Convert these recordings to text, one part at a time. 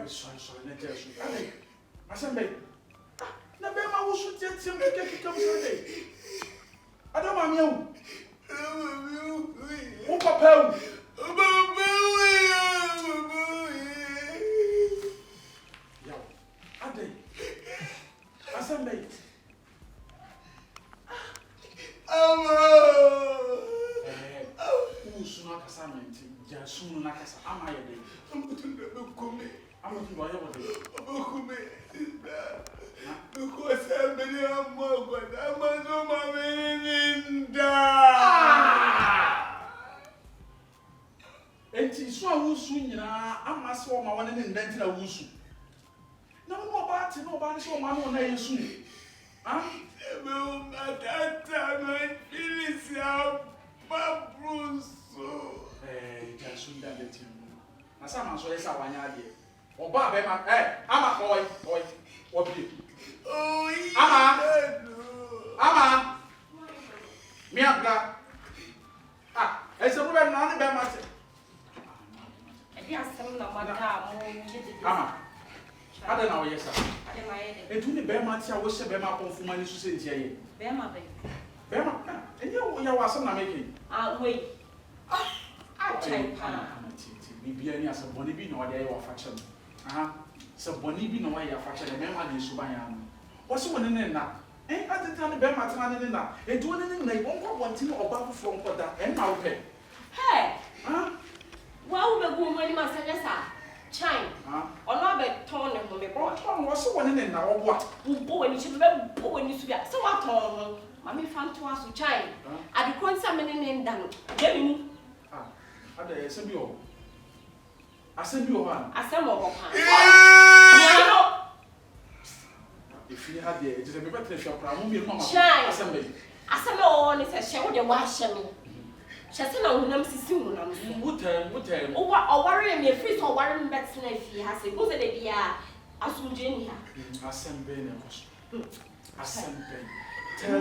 sorry, let us. I said, babe. Na be ma wo so tietie me keke kam so dey. Adama mi o. Wo papa o. Yo. Ade. Asembe. Usu na kasa menti. Ja sunu na kasa ama ye dey. Amutu wa ye wo dey. Because I'm more good. I'm no mamma. Enti so awusu nyina amase o ma wona ne ndenti na wusu. Na mo ba ti no ba ne so ma no na yesu. Ah? Me matata no Felicia Babruso. Jasu ndaleti. Na sama so yesa wanya ade. Oba be ma ama oi. Obi. Oh, Ama. Mi abla. Ese mo be na ne be ma te. Ama. Ada na wo yesa. Etu ni be ma te a wo hye be ma konfuma ni su se ntia ye. Be ma. Enye wo ya wasam na meke. Wait. Chai pa. Bibia ni asabone bi na wo de wa fa chem. Se boni bi na wa ya fa chem me ma de su ban ya no. Wo se woni ne na. Ateta ni be ma tena ne na. Etu woni ne na I won ko bonti oba fufo nko da. Na wo pe. Hey. Wow, be go money ma sa Chai. Ono be ton ne mo me ko. Wo se woni ne na wo boa. Bo wani chi be bo wani su bia. Se wa ton mami fan to aso Chai. Adi konsa me ne nda no. Je mi mu. Ada se bi o. Asem bi o ha. Asem o pa. If you had the just a better shop, I won't be a mama. Assembly. Assembly on is a show the wash me. Chasina will not see soon. What time? Oh, worry me, free or worry better if he has a good idea. As Virginia. Assembly.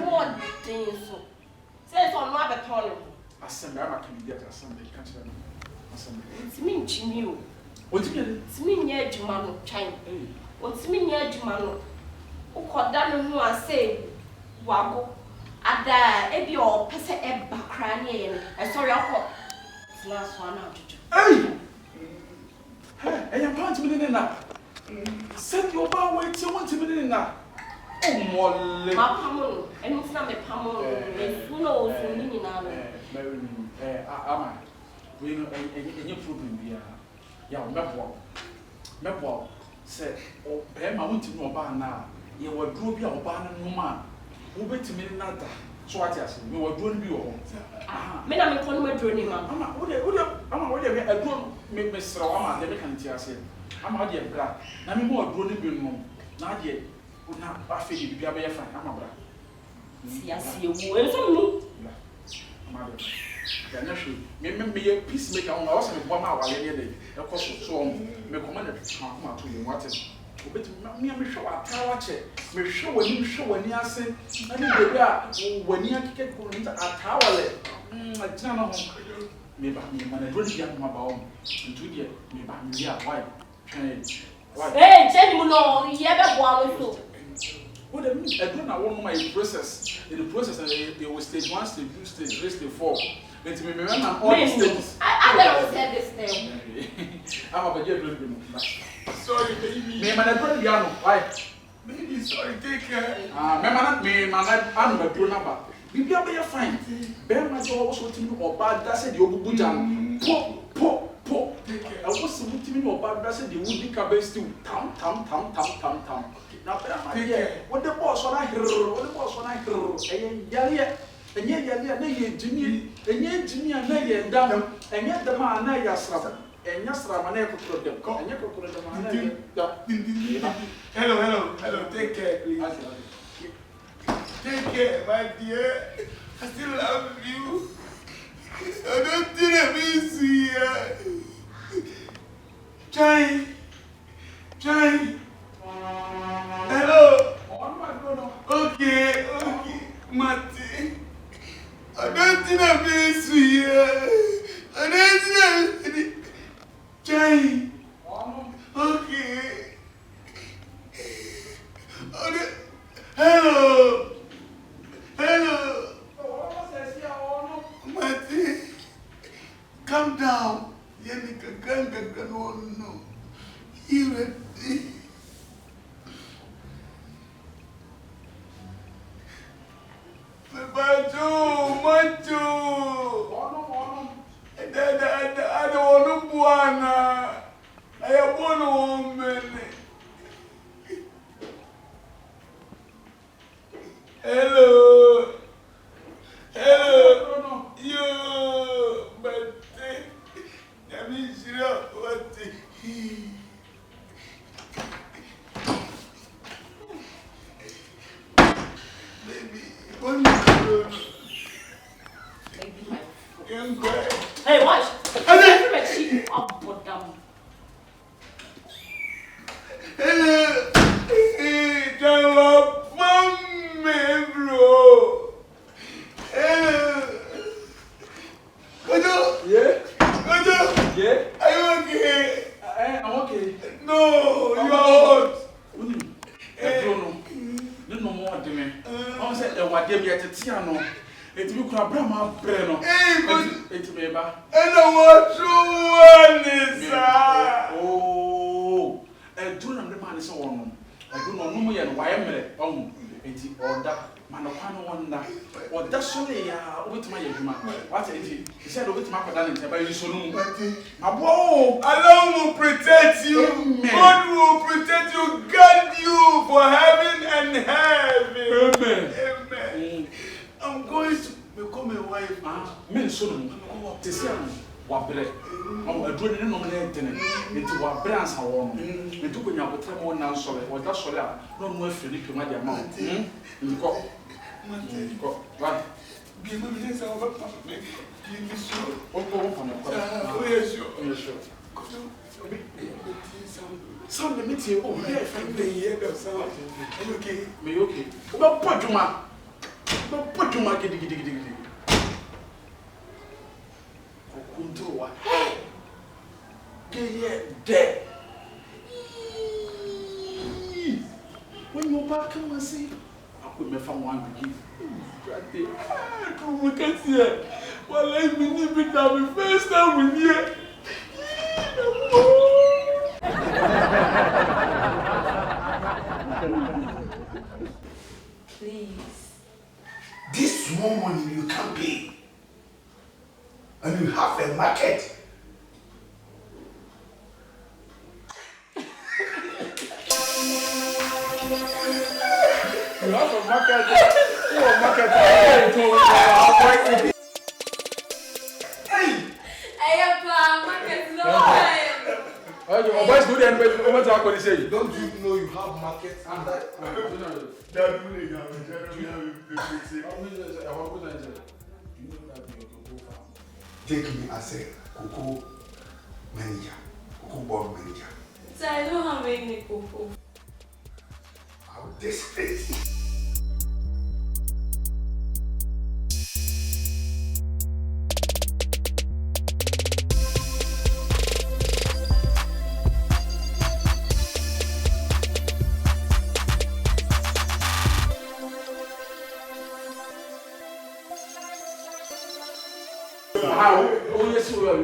More things. Says on my baton. Assembly, I'm a candidate. Assembly, can't you? Assembly. It's mean Jimmy. What's it? It's mean near Jumano, China. What's mean near Jumano? Ukoda no hu ase wago ada ebi o pese e bakra ne ye sorry akọ last one out to hey am point me na send your ba wait you want me na o molle ma pamo enu funa me pamo esu na osu ni na no very ama we no any problem bia ya mebo say o be ma wonti no ba na ye wadro bi a oba no ma wo betimi na da so ati ase me wadro no bi wo me na me kono madro ni ma ama wo de me adro me sra wa ma de me kan ti ase ama wo de bra na me mo wadro no bi no na de na afi bi bia be ye fan ama bra si ase ewu enso mu ama de ya na hwe me ye peace maker on na wo se me bo ma wale ye de e ko so me command ha kuma to me wate obeti me hwe wa tawa che me hwe wani ase na ni bebe a wani akike ko nta atawale atina na ho me ba me mana do dia ma ba o ntu dia me ba me ya why hey tell me no ye be bo am so what the mean I don't know what my process in the process and they was stage 1 stage 2 stage 3 stage 4 let me remember all the stages I never said this thing I'm about to do Sorry, baby. me mana do dia no why Baby, sorry, take care. me mana anu be do number bibia be fine be ma jo wo so timi oba da se de obubu jam po Take care. I was so timi oba da se de wudi ka be still tam na be ma ye what the boss on yale enye na ye jimi na ye dam enye dam na ya sra enye sra ma na ye kokoro dem enye kokoro dem na ye da Hello, take care, please. Take care, my dear. I still love you. I don't think I miss you. Chai. Hello. Okay. Mati. I don't think I miss you. I don't think I miss you. Chai. Okay. no. You ready? Macho. I don't want to buana. I have one woman. Hello. You, but I mean, what? Baby, what you Hey, watch. Hello. Hello, mommy, bro. Hello. Kojo. Yeah? Kojo. Yeah? Are you okay? I'm okay. No, you are hot. No more de me. I said the what dem yet no. It be kura bra ma bre no. It me ba. And what you want is Oh. Do na the man is on. I do not know yen why mere on. Enti order man kwano wonder. Order so le ya with my yeduma. What enti? He said with my kwada nte ba yiso no. Mabo, Allah will protect you. Amen. God will protect you, guard you for heaven and heaven. Amen. Amen. I'm going to become a wife. Men so no. Te se am wa bre. Aduro ne no na entene. Enti wa bre ansa wo no. Enti ko nya botre mo na nsole. O da sole a no no afiri ni pema dia ma. Ndiko. Ndiko. Wa. Give me this over. Give me sure. Oh, yes, sure. yes, sure. Some let me tell you, oh, yeah, I'm the year of sound. Are you okay? Me okay. About Pajuma. About Pajuma, giddy. Kuntua. Dead. When you back, come and see. I put me from one to give. We can see it. Well, let me leave it now. The first time we hear. Please. This small money you can't pay. And you have a market. You have a market. Market. Boys, good and what say? Don't you know you have markets and that? Take me as a cocoa manager, cocoa board manager. So I don't have any cocoa. How desperate. How? Oh, yes, you are.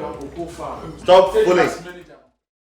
Stop fooling.